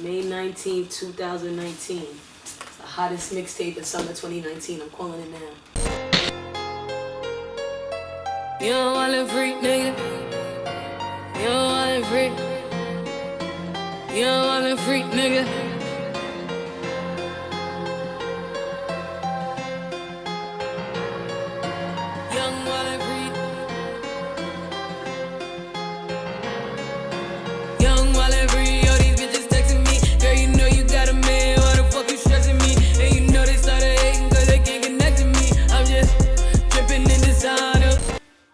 May 19th, 2019. The hottest mixtape of summer 2019. I'm calling it now. You don't want to freak, nigga. You don't want to freak. You don't want to freak, nigga. Young wanna freak. Young wanna freak. Yo, these bitches texting me. Girl, you know you got a man. Why the fuck you stressing me? And you know they started hating cause they can't connect to me. I'm just dripping in designer.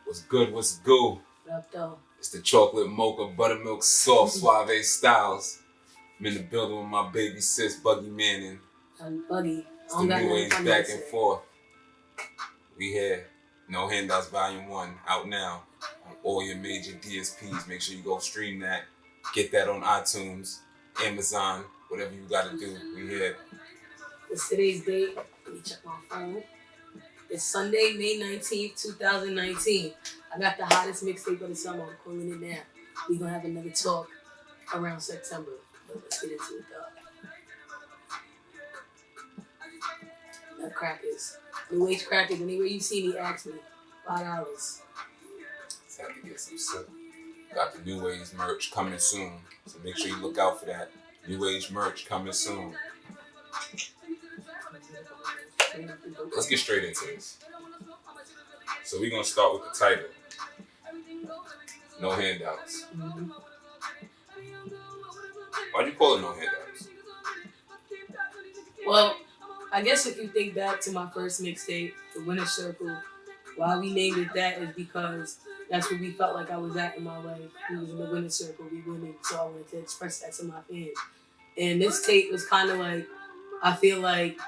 What's good? What's good? What up, though? It's the chocolate mocha buttermilk soft Swuave styles. I'm in the building with my baby sis Buggy Manning. I'm Buggy. It's the new age back and forth. We here. No Handouts Volume 1 out now on all your major DSPs. Make sure you go stream that. Get that on iTunes, Amazon, whatever you gotta do. We here. It's today's date. Let me check my phone. It's Sunday, May 19th, 2019. I got the hottest mixtape of the summer. I'm calling it now. We're going to have another talk around September. But let's get into it, though. Nutcrackers. New age crackers. Anywhere you see me, ask me. $5. Just have to get some soup. Got the New Age merch coming soon. So make sure you look out for that. New Age merch coming soon. Let's get straight into this. So we're going to start with the title. No Handouts. Mm-hmm. Why'd you call it No Handouts? Well, I guess if you think back to my first mixtape, The Winner's Circle, why we named it that is because that's where we felt like I was at in my life. We was in the winner's circle, we winning, so I wanted to express that to my fans. And this tape was kind of like, I feel like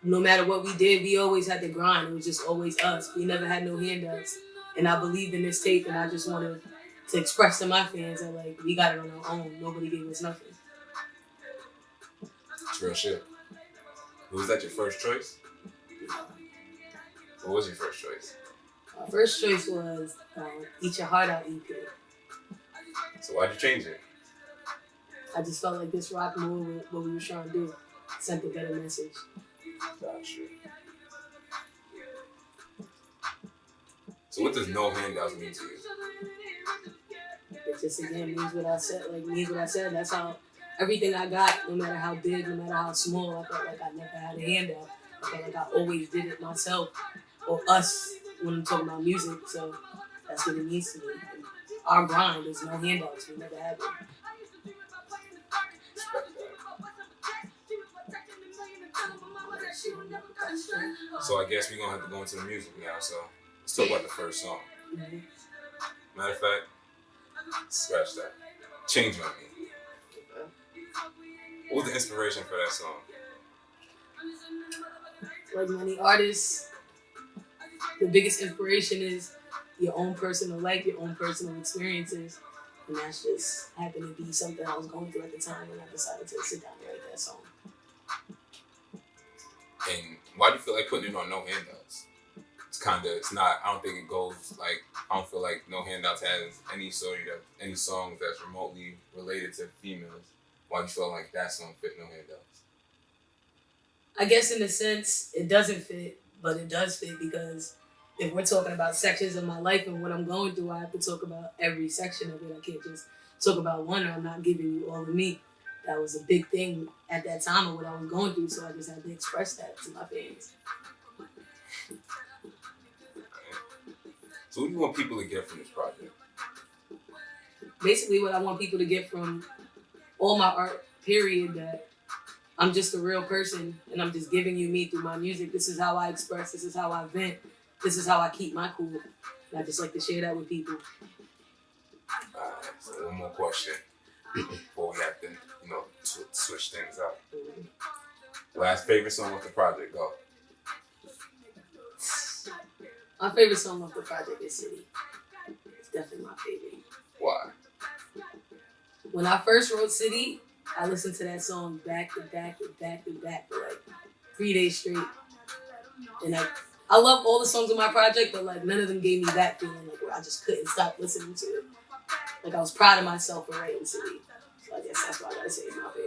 no matter what we did, we always had to grind. It was just always us. We never had no handouts. And I believed in this tape, and I just wanted to express to my fans that, like, we got it on our own. Nobody gave us nothing. It's real shit. Was that your first choice? What was your first choice? My first choice was Eat Your Heart Out EP. So why'd you change it? I just felt like this rocked more with what we were trying to do. Sent a better message. Gotcha. So what does No Handouts mean to you? It just, again, means what I said. Like, means what I said. That's how everything I got, no matter how big, no matter how small, I felt like I never had a handout. I felt like I always did it myself, or us, when I'm talking about music. So that's what it means to me. And our grind is no handouts. We never had them. So I guess we're going to have to go into the music now. So let's talk about the first song. Mm-hmm. Matter of fact, scratch that. Change on Me. What was the inspiration for that song? Like many artists, the biggest inspiration is your own personal life, your own personal experiences. And that's just happened to be something I was going through at the time when I decided to sit down and write that song. And why do you feel like putting it on No Handouts? It's not, I don't think it goes like, I don't feel like No Handouts has any songs that's remotely related to females. Why do you feel like that song fit No Handouts? I guess in a sense, it doesn't fit, but it does fit because if we're talking about sections of my life and what I'm going through, I have to talk about every section of it. I can't just talk about one or I'm not giving you all of me. That was a big thing at that time of what I was going through, so I just had to express that to my fans. So what do you want people to get from this project? Basically what I want people to get from all my art, period, that I'm just a real person and I'm just giving you me through my music. This is how I express, this is how I vent, this is how I keep my cool. And I just like to share that with people. Alright, so one more question before we have to, switch things up. Mm-hmm. Last favorite song of the project, go. My favorite song off the project is City. It's definitely my favorite. Why? When I first wrote City, I listened to that song back to back to back to back for like 3 days straight. And I love all the songs on my project, but like none of them gave me that feeling like where I just couldn't stop listening to it. Like I was proud of myself for writing City. So I guess that's why I gotta say it's my favorite.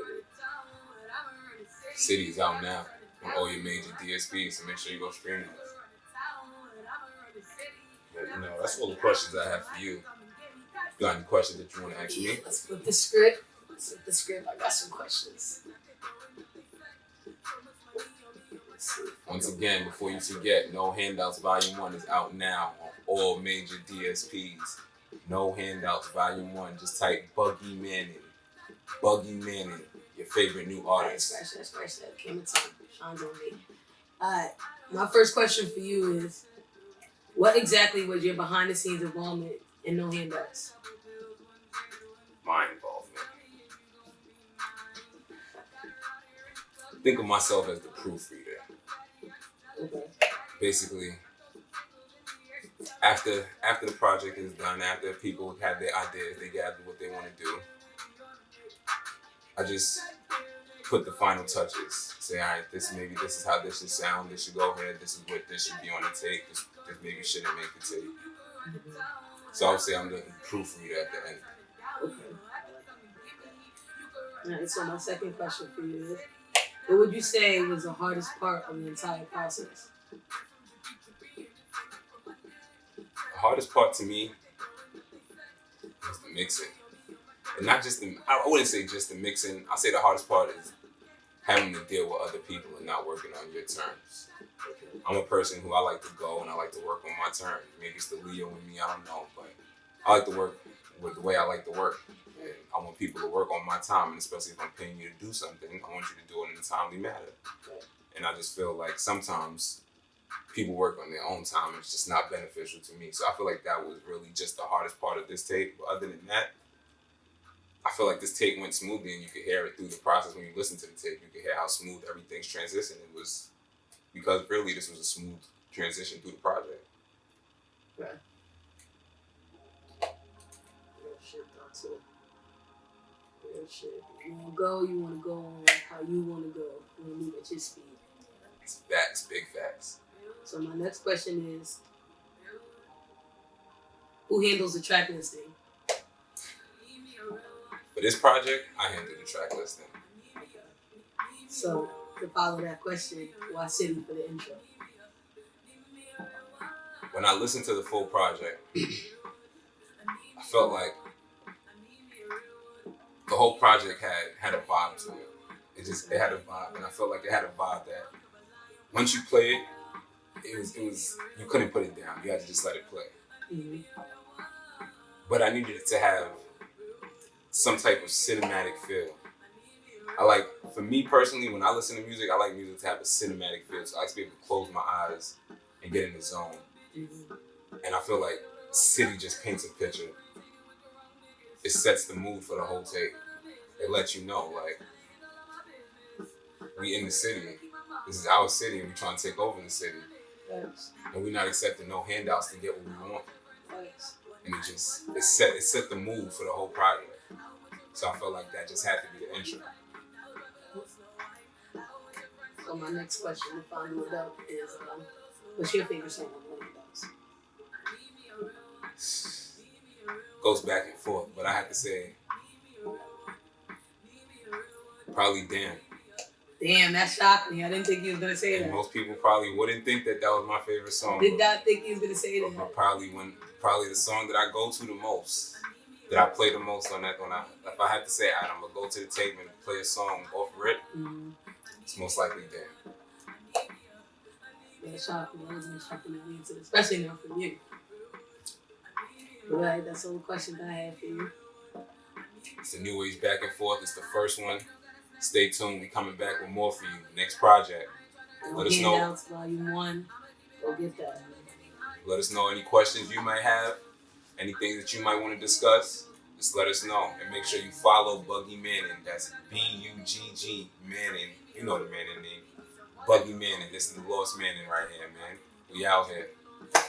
City is out now on all your major DSPs, so make sure you go stream it. But, that's all the questions I have for you. You got any questions that you want to ask me? Let's flip the script. I got some questions. Once again, before you forget, No Handouts Volume 1 is out now on all major DSPs. No Handouts Volume 1. Just type Buggy Manning. Buggy Manning, your favorite new artist. Scratch that. Camera time. Sean's on me. Alright, my first question for you is, what exactly was your behind the scenes involvement in No Handouts? My involvement. Think of myself as the proofreader. Okay. Basically, after the project is done, after people have their ideas, they gather what they want to do, I just put the final touches. Say, all right, this is how this should sound. This should go here. This is what this should be on the tape. This maybe shouldn't make the tape. Mm-hmm. So I would say I'm the proofreader at the end. Okay. Alright, so my second question for you is, what would you say was the hardest part of the entire process? The hardest part to me was the mixing. And not just I wouldn't say just the mixing. I'll say the hardest part is having to deal with other people and not working on your terms. I'm a person who I like to go and I like to work on my terms. Maybe it's the Leo in me, I don't know. But I like to work with the way I like to work. And I want people to work on my time, and especially if I'm paying you to do something, I want you to do it in a timely manner. And I just feel like sometimes people work on their own time, and it's just not beneficial to me. So I feel like that was really just the hardest part of this tape. But other than that, I feel like this tape went smoothly, and you could hear it through the process. When you listen to the tape, you could hear how smooth everything's transitioning. It was because really this was a smooth transition through the project. Right. Real shit, that's it. Real shit. You want to go, you want to go on how you want to go. You want to move at your speed. It's facts, big facts. So my next question is, who handles the track listing? For this project, I handled the track listing. So, to follow that question, why City for the intro? When I listened to the full project, I felt like the whole project had a vibe to it. It had a vibe, and I felt like it had a vibe that once you play it, it was you couldn't put it down. You had to just let it play. Mm-hmm. But I needed it to have some type of cinematic feel. For me personally, when I listen to music, I like music to have a cinematic feel. So I like to be able to close my eyes and get in the zone. Mm-hmm. And I feel like City just paints a picture. It sets the mood for the whole tape. It lets you know, like, we in the city. This is our city, and we're trying to take over the city. Thanks. And we're not accepting no handouts to get what we want. Thanks. And it set the mood for the whole project. So I felt like that just had to be the intro. So my next question to follow it up is, what's your favorite song on No Handouts? Goes back and forth, but I have to say, probably Damn. Damn, that shocked me. I didn't think he was gonna say And that. most people probably wouldn't think that was my favorite song. Did not think he was gonna say that. But probably the song that I go to the most, that I play the most on that. If I had to say, I'm gonna go to the tape and play a song off of it, it's most likely Damn. Yeah, it shocked me. I wasn't expecting that answer, especially now from you. But right, that's all the questions I have for you. It's the New Age Back and Forth. It's the first one. Stay tuned. We coming back with more for you. Next project. Let us know. Handouts, Volume 1. Go get that. Let us know any questions you might have. Anything that you might want to discuss. Just let us know. And make sure you follow Buggy Manning. That's Bugg Manning. You know the Manning name. Buggy Manning. This is the Lost Manning right here, man. We out here.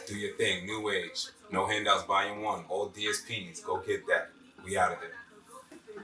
Do your thing. New Age. No Handouts Volume 1. All DSPs. Go get that. We out of here.